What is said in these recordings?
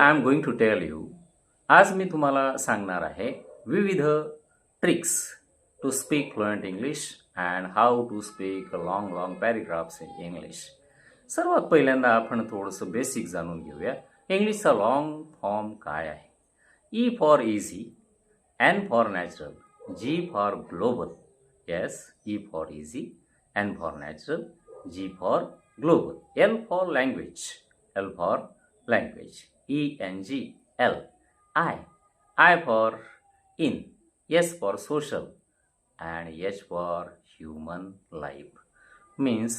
I am going to tell you. आज मी तुम्हाला सांगणार आहे विविध tricks to speak fluent English and how to speak long long paragraphs in English. सर्वात पहिल्यांदा आपण थोडंसं बेसिक जाणून घेऊया. इंग्लिशचा लॉंग फॉर्म काय आहे. E for easy, N for natural, G for global. Yes, E for easy, N for natural, G for global, L for language, L for language, ENGL. I for in, S for social, and H for human life. Means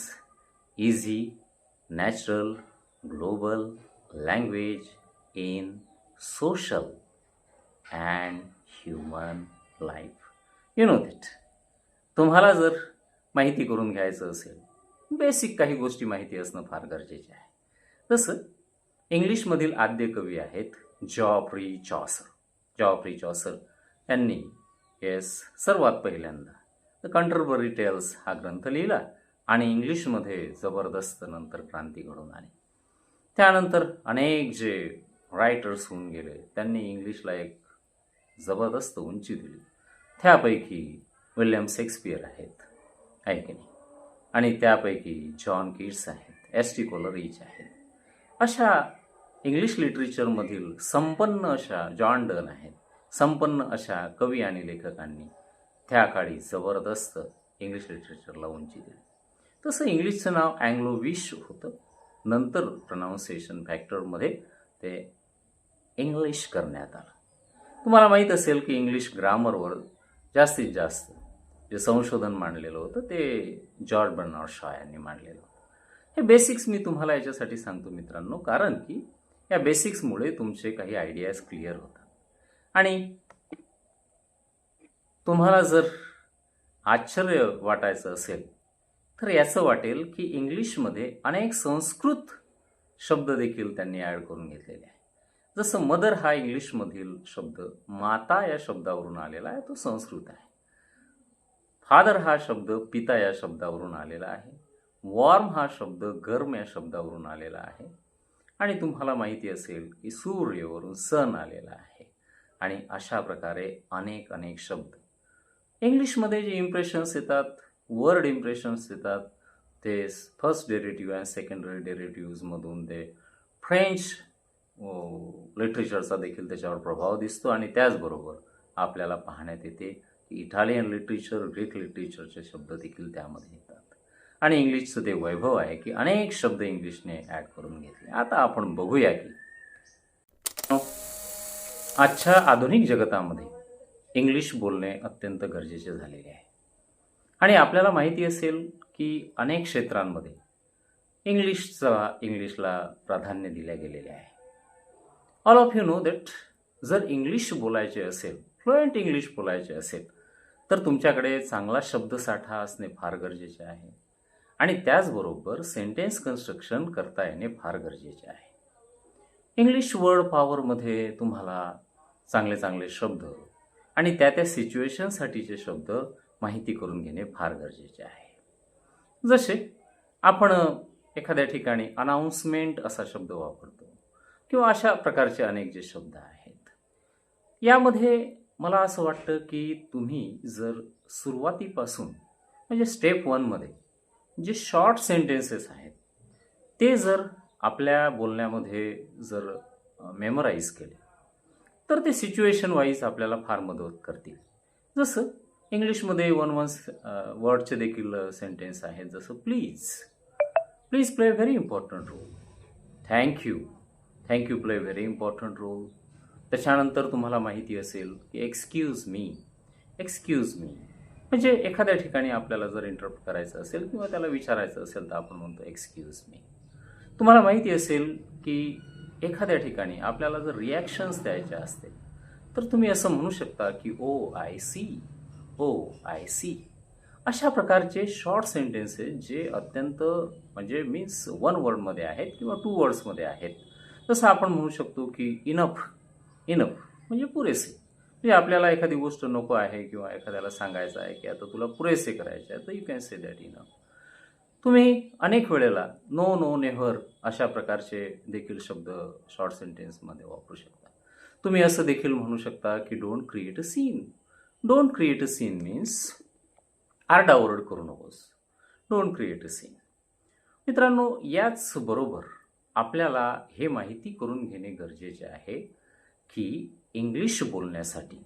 easy, natural, global, language, in, social, and human life. You know that. तुम्हाला जर माहिती करून घ्यायचं असेल, basic काही गोष्टी माहिती असणं फार गरजेचे आहे. तसं इंग्लिशमधील आद्य कवी आहेत जॉफ्री चॉसर. जॉफ्री चॉसर यांनी सर्वात पहिल्यांदा द कंटरबरी टेल्स हा ग्रंथ लिहिला आणि इंग्लिशमध्ये जबरदस्त नंतर क्रांती घडून आली. त्यानंतर अनेक जे रायटर्स होऊन गेले त्यांनी इंग्लिशला एक जबरदस्त उंची दिली. त्यापैकी विल्यम शेक्सपियर आहेत, आहे की नाही, आणि त्यापैकी जॉन कीट्स आहेत, S.T. कोलरिज आहेत. अशा इंग्लिश लिटरेचरमधील संपन्न अशा जॉन डन आहेत. संपन्न अशा कवी आणि लेखकांनी त्या काळी जबरदस्त इंग्लिश लिटरेचरला उंची दिली. तसं इंग्लिशचं नाव अँग्लोविश होतं. नंतर प्रोनाऊन्सिएशन फॅक्टरमध्ये ते इंग्लिश करण्यात आलं. तुम्हाला माहीत असेल की इंग्लिश ग्रामरवर जास्तीत जास्त जे संशोधन मांडलेलं होतं ते जॉर्ज बर्नार्ड शॉ यांनी मांडलेलं होतं. हे बेसिक्स मी तुम्हाला याच्यासाठी सांगतो मित्रांनो, कारण की या बेसिक्समुळे तुमचे काही आयडियाज क्लिअर होतात. आणि तुम्हाला जर आश्चर्य वाटायचं असेल तर याचं वाटेल की इंग्लिशमध्ये अनेक संस्कृत शब्द देखील त्यांनी ॲड करून घेतलेले आहे. जसं मदर हा इंग्लिशमधील शब्द माता या शब्दावरून आलेला आहे, तो संस्कृत आहे. फादर हा शब्द पिता या शब्दावरून आलेला आहे. वॉर्म हा शब्द गरम या शब्दावरून आलेला आहे. आणि तुम्हाला माहिती असेल की सूर्यवरून सन आलेला आहे. आणि अशा प्रकारे अनेक अनेक शब्द इंग्लिशमध्ये जे इम्प्रेशन्स येतात, वर्ड इम्प्रेशन्स येतात, ते फर्स्ट डेरिटिव्ह आणि सेकंडरी डेरिटिव्हजमधून ते फ्रेंच लिटरेचरचा देखील त्याच्यावर प्रभाव दिसतो. आणि त्याचबरोबर आपल्याला पाहण्यात येते की इटालियन लिटरेचर, ग्रीक लिटरेचरचे शब्द देखील त्यामध्ये येतात. आणि इंग्लिशचं ते वैभव आहे की अनेक शब्द इंग्लिशने ॲड करून घेतले. आता आपण बघूया की आजच्या आधुनिक जगतामध्ये इंग्लिश बोलणे अत्यंत गरजेचे झालेले आहे. आणि आपल्याला माहिती असेल की अनेक क्षेत्रांमध्ये इंग्लिशला प्राधान्य दिले गेलेले आहे. All of you know that जर इंग्लिश बोलायचे असेल, फ्लुएंट इंग्लिश बोलायचे असेल, तर तुमच्याकडे चांगला शब्दसाठा असणे फार गरजेचे आहे. आणि त्याचबरोबर सेंटेन्स कन्स्ट्रक्शन करता येणे फार गरजेचे आहे. इंग्लिश वर्ड पॉवरमध्ये तुम्हाला चांगले चांगले शब्द आणि त्या त्या सिच्युएशनसाठीचे शब्द माहिती करून घेणे फार गरजेचे आहे. जसे आपण एखाद्या ठिकाणी अनाउन्समेंट असा शब्द वापरतो किंवा अशा प्रकारचे अनेक जे शब्द आहेत. यामध्ये मला असं वाटतं की तुम्ही जर सुरुवातीपासून म्हणजे स्टेप 1मध्ये जे शॉर्ट सेंटेन्सेस आहेत ते जर आपल्या बोलण्यामध्ये जर मेमोराईज केले तर ते सिच्युएशन वाईज आपल्याला फार मदत करतील. जसं इंग्लिशमध्ये वन वर्डचे देखील सेंटेन्स आहेत. जसं please play very important role. Thank you play very important role. त्याच्यानंतर तुम्हाला माहिती असेल की एक्सक्यूज मी म्हणजे एखाद्या ठिकाणी आपल्याला जर इंटरप्ट करायचं असेल किंवा त्याला विचारायचं असेल तर आपण म्हणतो एक्सक्यूज मी. तुम्हाला माहिती असेल की एखाद्या ठिकाणी आपल्याला जर रिॲक्शन्स द्यायच्या असतील तर तुम्ही असं म्हणू शकता की ओ आय सी. अशा प्रकारचे शॉर्ट सेंटेन्सेस जे अत्यंत म्हणजे मीन्स 1 वर्डमध्ये आहेत किंवा 2 वर्ड्समध्ये आहेत. तसं आपण म्हणू शकतो की इनफ म्हणजे पुरेसे. म्हणजे आपल्याला एखादी गोष्ट नको आहे किंवा एखाद्याला सांगायचं आहे की आता तुला पुरेसे करायचे आहे तर you can say that enough. तुम्ही अनेक वेळेला नो, नो, नेव्हर अशा प्रकारचे देखील शब्द शॉर्ट सेंटेन्समध्ये वापरू शकता. तुम्ही असं देखील म्हणू शकता की don't create a scene. Don't create a scene means आरडाओरड करू नकोस. Don't create a scene. मित्रांनो, याच बरोबर आपल्याला हे माहिती करून घेणे गरजेचे आहे की इंग्लिश बोलण्यासाठी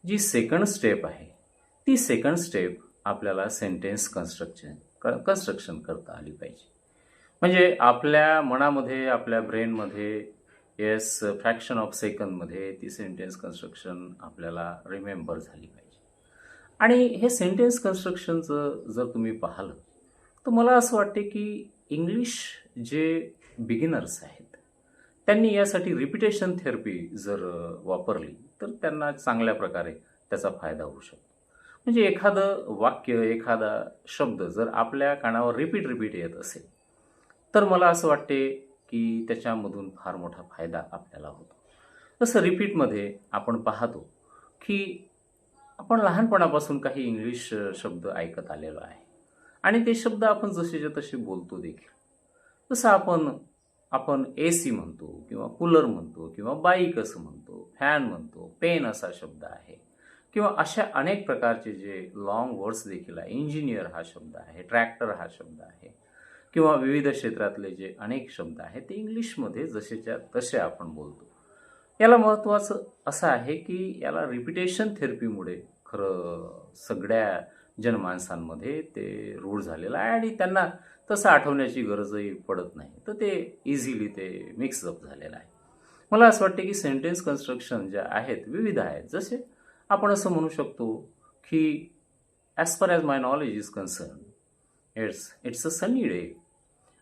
जी सेकंड स्टेप आहे, ती सेकंड स्टेप आपल्याला सेंटेन्स कन्स्ट्रक्शन करता आली पाहिजे. म्हणजे आपल्या मनामध्ये, आपल्या ब्रेनमध्ये येस फ्रॅक्शन ऑफ सेकंदमध्ये ती सेंटेन्स कन्स्ट्रक्शन आपल्याला रिमेंबर झाली पाहिजे. आणि हे सेंटेन्स कन्स्ट्रक्शनचं जर तुम्ही पाहिलं तर मला असं वाटते की इंग्लिश जे बिगिनर्स आहेत त्यांनी यासाठी रिपिटेशन थेरपी जर वापरली तर त्यांना चांगल्या प्रकारे त्याचा फायदा होऊ शकतो. म्हणजे एखादं वाक्य, एखादा शब्द जर आपल्या कानावर रिपीट येत असेल तर मला असं वाटते की त्याच्यामधून फार मोठा फायदा आपल्याला होतो. तसं रिपीटमध्ये आपण पाहतो की आपण लहानपणापासून काही इंग्लिश शब्द ऐकत आलेलो आहे आणि ते शब्द आपण जसेच्या तसे बोलतो देखील. जसं आपण AC म्हणतो किंवा कूलर म्हणतो किंवा बाईक असं म्हणतो, फॅन म्हणतो, पेन असा शब्द आहे किंवा अशा अनेक प्रकारचे जे लॉंग वर्ड्स देखील आहे. इंजिनियर हा शब्द आहे, ट्रॅक्टर हा शब्द आहे किंवा विविध क्षेत्रातले जे अनेक शब्द आहेत ते इंग्लिशमध्ये जसेच्या तसे आपण बोलतो. याला महत्त्वाचं असं आहे की याला रिपिटेशन थेरपीमुळे खरं सगळ्या जनमानसांमध्ये ते रूढ झालेलं आहे आणि त्यांना तसं आठवण्याची गरजही पडत नाही. तर ते इझिली ते मिक्सअप झालेलं आहे. मला असं वाटते की सेंटेन्स कन्स्ट्रक्शन ज्या आहेत विविध आहेत. जसे आपण असं म्हणू शकतो की as far as my knowledge is concern it's a sunny day.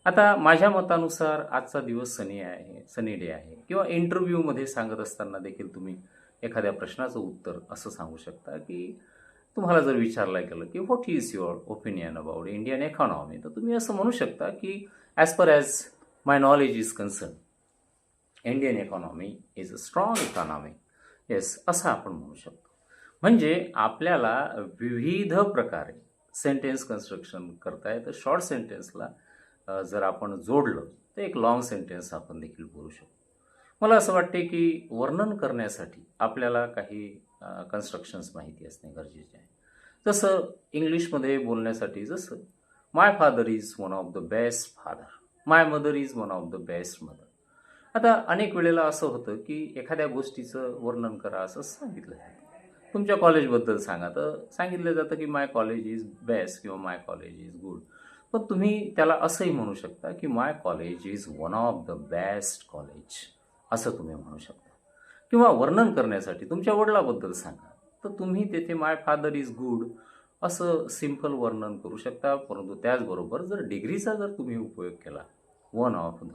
आता माझ्या मतानुसार आजचा दिवस सनी डे आहे. किंवा इंटरव्ह्यूमध्ये सांगत असताना देखील तुम्ही एखाद्या प्रश्नाचं उत्तर असं सांगू शकता की तुम्हाला जर विचारलं गेलं की what is your opinion about Indian economy, तर तुम्ही असं म्हणू शकता की as per as my knowledge is concern Indian economy is a strong economy. Yes, असं आपण म्हणू शकतो. म्हणजे आपल्याला विविध प्रकारे सेंटेन्स कन्स्ट्रक्शन करता येतं. शॉर्ट सेंटेन्सला जर आपण जोडलं तर एक लॉंग सेंटेन्स आपण देखील बोलू शकतो. मला असं वाटते की वर्णन करण्यासाठी आपल्याला काही कन्स्ट्रक्शन्स माहिती असणे गरजेचे आहे. जसं इंग्लिशमध्ये बोलण्यासाठी जसं my father is one of the best father, my mother is one of the best mother. आता अनेक वेळेला असं होतं की एखाद्या गोष्टीचं वर्णन करा असं सांगितलं जातं. तुमच्या कॉलेजबद्दल सांगा तर सांगितलं जातं की माय कॉलेज इज बेस्ट किंवा माय कॉलेज इज गुड. पण तुम्ही त्याला असंही म्हणू शकता की my college is one of the best college, असं तुम्ही म्हणू शकता. किंवा वर्णन करण्यासाठी तुमच्या वडिलाबद्दल सांगा तर तुम्ही तेथे माय फादर इज गुड असं सिंपल वर्णन करू शकता. परंतु त्याचबरोबर जर डिग्रीचा जर तुम्ही उपयोग केला वन ऑफ द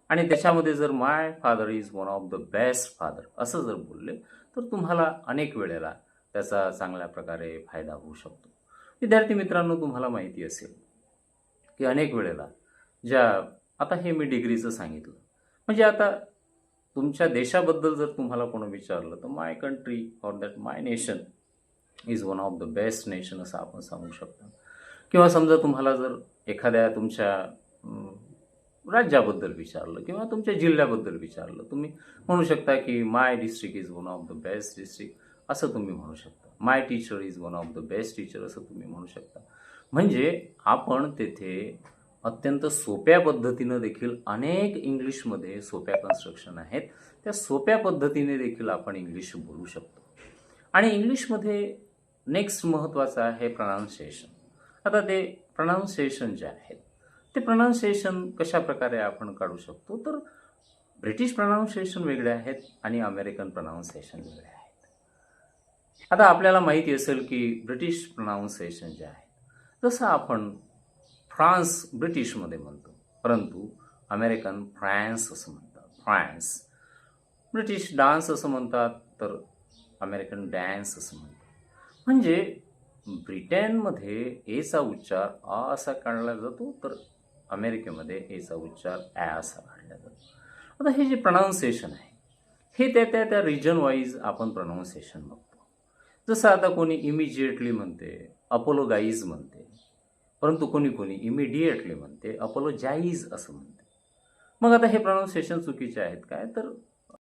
आणि त्याच्यामध्ये जर my father is one of the best father असं जर बोलले तर तुम्हाला अनेक वेळेला त्याचा चांगल्या प्रकारे फायदा होऊ शकतो. विद्यार्थी मित्रांनो, तुम्हाला माहिती असेल की अनेक वेळेला आता हे मी डिग्रीचं सांगितलं, म्हणजे आता तुमच्या देशाबद्दल जर तुम्हाला कोणी विचारलं तर my country or that my nation is one of the best nation असं आपण सांगू शकतो. किंवा समजा तुम्हाला जर एखाद्या तुमच्या राज्याबद्दल विचारलं किंवा तुमच्या जिल्ह्याबद्दल विचारलं, तुम्ही म्हणू शकता की my district is one of the best district असं तुम्ही म्हणू शकता. My teacher is one of the best teacher असं तुम्ही म्हणू शकता. म्हणजे आपण तेथे अत्यंत सोप्या पद्धतीनं देखील अनेक इंग्लिशमध्ये सोप्या कन्स्ट्रक्शन आहेत, त्या सोप्या पद्धतीने देखील आपण इंग्लिश बोलू शकतो. आणि इंग्लिशमध्ये नेक्स्ट महत्त्वाचं आहे प्रनाऊन्सिएशन. आता ते प्रनाऊन्सिएशन जे आहेत ते प्रनाऊन्सिएशन कशा प्रकारे आपण काढू शकतो, तर ब्रिटिश प्रनाऊन्सिएशन वेगळे आहेत आणि अमेरिकन प्रनाऊन्सिएशन वेगळे आहेत. आता आपल्याला माहिती असेल की ब्रिटिश प्रनाऊन्सिएशन जे आहे जसं आपण फ्रान्स ब्रिटिशमध्ये म्हणतो, परंतु अमेरिकन फ्रान्स असं म्हणतात. फ्रान्स. ब्रिटिश डान्स असं म्हणतात तर अमेरिकन डॅन्स असं म्हणतात. म्हणजे ब्रिटनमध्ये एचा उच्चार अ असा काढला जातो तर अमेरिकेमध्ये एचा उच्चार ॲ असा काढला जातो. आता हे जे प्रनाऊन्सिएशन आहे हे त्या रिजन वाईज आपण प्रनाऊन्सिएशन बघतो. जसं आता कोणी इमिजिएटली म्हणते, अपोलोगाईज म्हणते, परंतु कोणी कोणी इमिडिएटली म्हणते, अपोलोजाईज असं म्हणते. मग आता हे प्रोनाऊन्सिएशन चुकीचे आहेत काय? तर